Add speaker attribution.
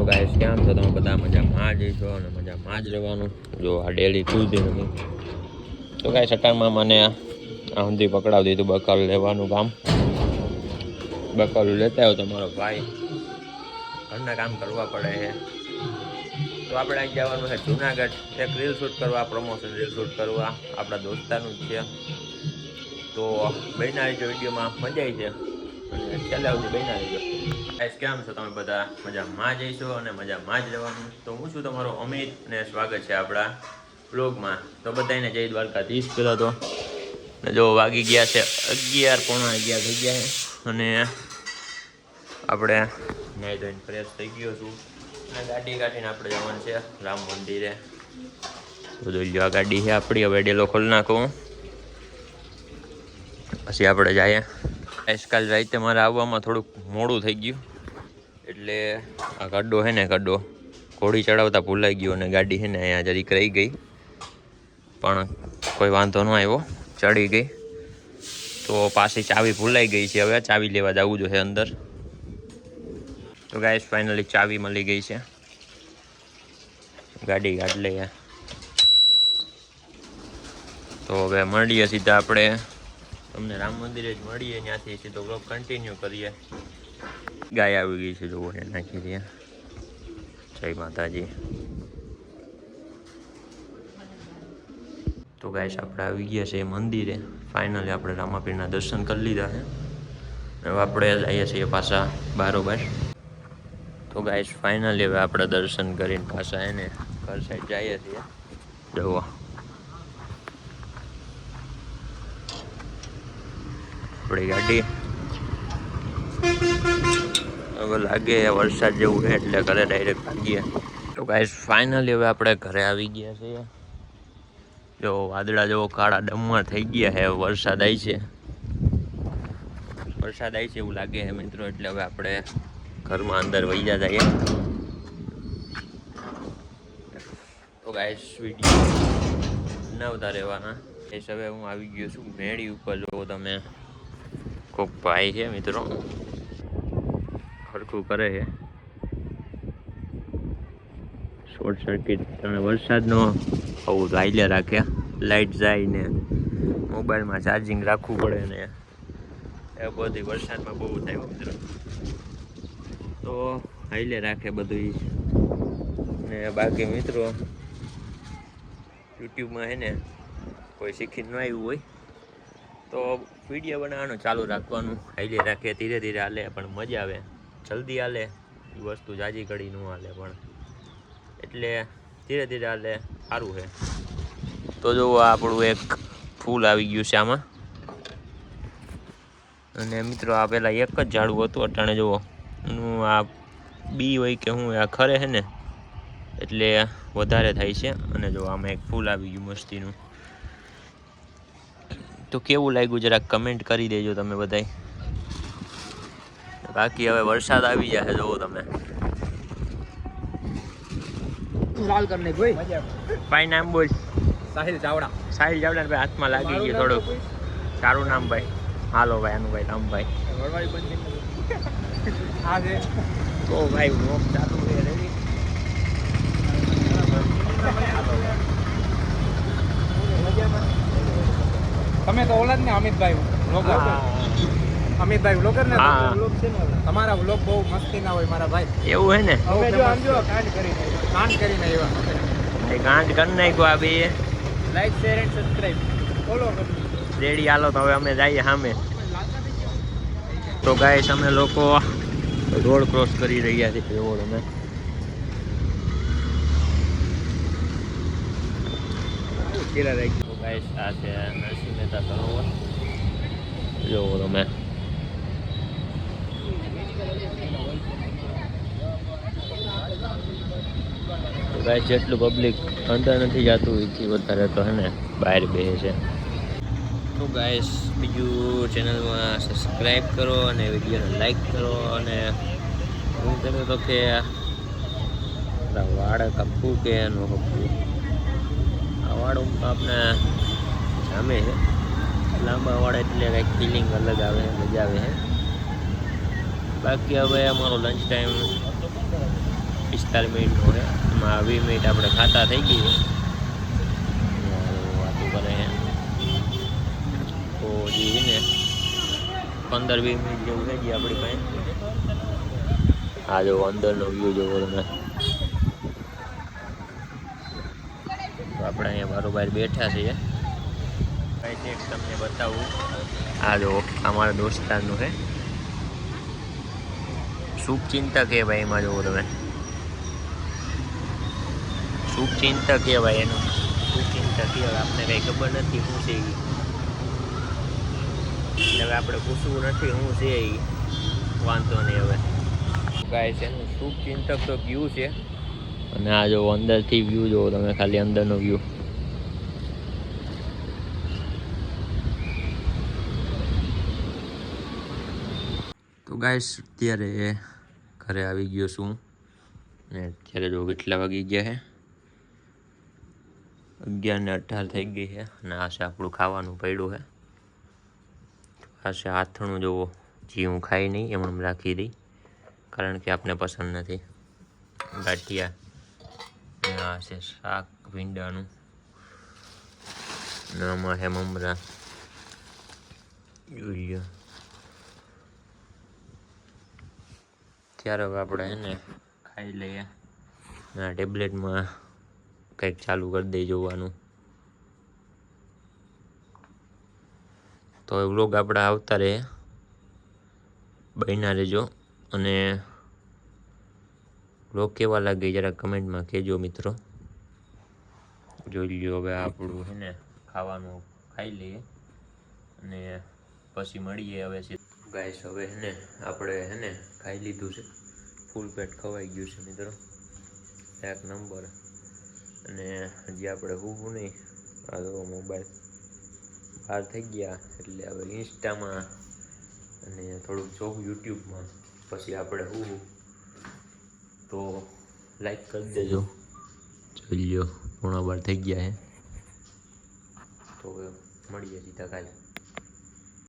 Speaker 1: તો ગાઈસ કેમ છો તમે બધા? મજામાં જઈશો અને મજામાં જ રહેવાનું. જો આ ડેલી ખુલતી નથી તો ગાઈસ અટાણમાં મને આ સુધી પકડાવી દીધું બકાલું લેવાનું કામ. બકાલું લેતા આવ્યો તમારો ભાઈ, ઘરના કામ કરવા પડે છે. તો આપણે અહીં જવાનું છે જુનાગઢ, એક રીલ શૂટ કરવા, પ્રમોશન રીલ શૂટ કરવા, આપણા દોસ્તારનું જ છે. તો બહેના રહીજો, વિડીયોમાં મજા આવી છે અને છેલ્લે સુધી બહેના રહીજો. ગાઈસ કેમ છો તમે બધા? મજામાં જઈશો અને મજામાં જ રહેવાનું. તો હું છું તમારો અમિત ને સ્વાગત છે આપણા બ્લોગમાં. તો બધાને જય દ્વારકાધીશ. પહેલાં તો જો વાગી ગયા છે 11, પોણા 11 થઈ ગયા છે અને આપણે નાહી ધોઈને ફ્રેશ થઈ ગયો છું અને ગાડી કાઢીને આપણે જવાનું છે રામ મંદિરે. તો જોઈ લો આ ગાડી છે આપણી. હવે ડેલો ખોલી નાખું પછી આપણે જઈએ. આજકાલ રાતે મારે આવવામાં થોડુંક મોડું થઈ ગયું એટલે આ ગડ્ડો છે ને, ગડ્ડો ઘોડી ચડાવતા ભૂલાઈ ગયો અને ગાડી છે ને અહીંયા જરીક રહી ગઈ, પણ કોઈ વાંધો ન આવ્યો, ચડી ગઈ. તો પાછી ચાવી ભૂલાઈ ગઈ છે, હવે ચાવી લેવા જવું જોઈએ અંદર. તો ગાઈસ ફાઇનલી ચાવી મળી ગઈ છે, ગાડી કાઢ લઈએ. તો હવે મળીએ સીધા આપણે તમને રામ મંદિરે જ મળીએ, ત્યાંથી સીધો બ્લોગ કન્ટિન્યુ કરીએ. ગાય આવી ગઈ છે, જોવો ને નાખી દઈએ. જય માતાજી. તો ગાઈસ આપણે આવી ગયા છે મંદિરે. ફાઇનલી આપણે રામાપીરના દર્શન કરી લીધા છે. હવે આપણે જઈએ છીએ પાછા બારોબાર. તો ગાઈસ ફાઇનલી હવે આપણે દર્શન કરીને પાછા એને ઘર સાઈડ જઈએ છીએ. જુઓ આપણી ગાડી. હવે લાગે વરસાદ જેવું છે એટલે ઘરે ડાયરેક્ટ ભાગીએ. તો ગાઈસ ફાઇનલી હવે આપણે ઘરે આવી ગયા છીએ. જો વાદળા જેવો કાળા ડમમાં થઈ ગયા છે, વરસાદ આવી છે, વરસાદ આવી છે એવું લાગે છે મિત્રો. એટલે હવે આપણે ઘરમાં અંદર વહી જઈએ. તો ગાઈસ વિડીયો બનાવતા રહેવાના. હવે હું આવી ગયો છું મેળી ઉપર. જો તમે કોક ભાઈ છે મિત્રો, હરખું કરે છે શોર્ટ સર્કિટ. અને વરસાદનો આવું હાઈલે રાખ્યા, લાઇટ જાય ને મોબાઈલમાં ચાર્જિંગ રાખવું પડે ને એ બધી વરસાદમાં બહુ થાય મિત્રો. તો હાઈલે રાખે બધું. ને બાકી મિત્રો યુટ્યુબમાં છે ને કોઈ શીખીને ન આવ્યું હોય તો વિડીયો બનાવવાનું ચાલુ રાખવાનું. હાઈલે રાખે, ધીરે ધીરે હાલે પણ મજા આવે. જલ્દી હાલે એ વસ્તુ જાજી ઘડી ન હાલે, પણ એટલે ધીરે ધીરે હાલે સારું છે. તો જો આપણું એક ફૂલ આવી ગયું છે આમાં. અને મિત્રો આ પહેલાં એક જ ઝાડવું હતું, અટાણે જુઓ એનું આ બી હોય કે શું આ ખરે છે ને એટલે વધારે થાય છે. અને જો આમાં એક ફૂલ આવી ગયું મસ્તીનું. તો કેવું લાગ્યું જરાક કમેન્ટ કરી દેજો તમે બધાય. બાકી હવે વરસાદ આવી જાય જોવો તમે.
Speaker 2: લાલ કરને કોઈ
Speaker 1: ભાઈ નામ બોલ.
Speaker 2: સાહિલ ચાવડા.
Speaker 1: સાહિલ ચાવડા ભાઈ હાથમાં લાગી ગયું થોડુંક. સારું નામ ભાઈ. હાલો ભાઈ આનું ભાઈ રામભાઈ.
Speaker 2: વડવાળી બંધ આ છે
Speaker 1: તો ભાઈ નોક ચાલુ છે રેડી.
Speaker 2: તમે તો ઓલા જ ને અમિતભાઈ વ્લોગર. અમિતભાઈ વ્લોગર ને વ્લોગ છે ને તમારા વ્લોગ બહુ મસ્તી ના હોય મારા ભાઈ.
Speaker 1: એવું હે ને?
Speaker 2: હવે જો આમ જો કાંડ કરીને એવા
Speaker 1: એ ગાંઠ કરી નાખ્યો આ બે.
Speaker 2: Like share and subscribe follow કરો.
Speaker 1: રેડી હાલો તો હવે અમે જઈએ સામે. તો ગાઈસ અમે લોકો રોડ ક્રોસ કરી રહ્યા છીએ. રોડ અમે કેલા રાખી. તો ગાઈસ આ છે નરસિંહ મહેતા સરોવર. જોવો તમે. તો ગાઈસ જેટલું પબ્લિક અંદર નથી જતું એથી વધારે તો હે ને બહાર બેસે છે. તો ગાઈસ બીજું ચેનલમાં સબસ્ક્રાઈબ કરો અને વિડીયોને લાઈક કરો. અને હું કહેતો હતો કે વાળ કપવું કે ન કપવું, આ વાળ આપણે જામે છે લાંબા વાળ એટલે કંઈક ફિલિંગ અલગ આવે, મજા આવે છે. બાકી હવે અમારો લંચ ટાઈમ 45 મિનિટનો છે. એમાં 20 મિનિટ આપણે ખાતા થઈ ગઈ છે. વાતું કરે છે તો હજી ને 15-20 મિનિટ જેવું થઈ ગઈ આપણી પાસે. આ જો અંદરનો વ્યૂ જોવો તમે. તો આપણે અહીંયા બરોબર બેઠા છીએ. ભાઈ એક તમને બતાવું. આ જો અમારા દોસ્તારનું છે. શુભચિંતક કે ભાઈ એમાં જોવો તમે. શુભચિંતક કે ભાઈ એનું શુભચિંતક કે આપણે કંઈ ખબર નથી શું છે એ. હવે આપણે પૂછવું નથી શું છે એ. વાંધો નહીં હવે. ગાય છે એનું શુભચિંતક તો વ્યૂ છે. અને આ જો અંદરથી વ્યૂ જોવો તમે, ખાલી અંદરનો વ્યૂ. તો ગાઈસ અત્યારે ઘરે આવી ગયો છું ને અત્યારે જો કેટલા વાગી ગયા છે, 11:18 થઈ ગઈ છે. અને આ છે આપણું ખાવાનું પડ્યું છે. આ છે આથણું જોવો, જે હું ખાઈ નહીં એમ રાખી દઈ, કારણ કે આપને પસંદ નથી. ગાંઠિયા ને આ છે શાક ભીંડાનું ને આમાં છે મમરા. જોઈ લો. ત્યારે હવે આપણે એને ખાઈ લઈએ. આ ટેબ્લેટમાં કંઈક ચાલુ કરી દઈ જોવાનું. તો એ વ્લોગ આપણે આવતા રહે, બન્યા રહેજો. અને વ્લોગ કેવા લાગે જરા કમેન્ટમાં કહેજો મિત્રો. જોઈ લ્યો હવે આપણું છે ને ખાવાનું ખાઈ લઈએ અને પછી મળીએ હવે છે. ગાઈસ હવે હે ને આપણે હે ને ખાઈ લીધું છે, ફૂલ પેટ ખવાઈ ગયું છે મિત્રો, એક નંબર. અને હજી આપણે હું નહીં, આ તો મોબાઈલ બહાર થઈ ગયા એટલે હવે ઇન્સ્ટામાં અને થોડુંક જોવું યુટ્યુબમાં. પછી આપણે હું તો લાઈક કરી દેજો. જોઈ લો 12:15 થઈ ગયા છે. તો મળીએ સીધા કાલે.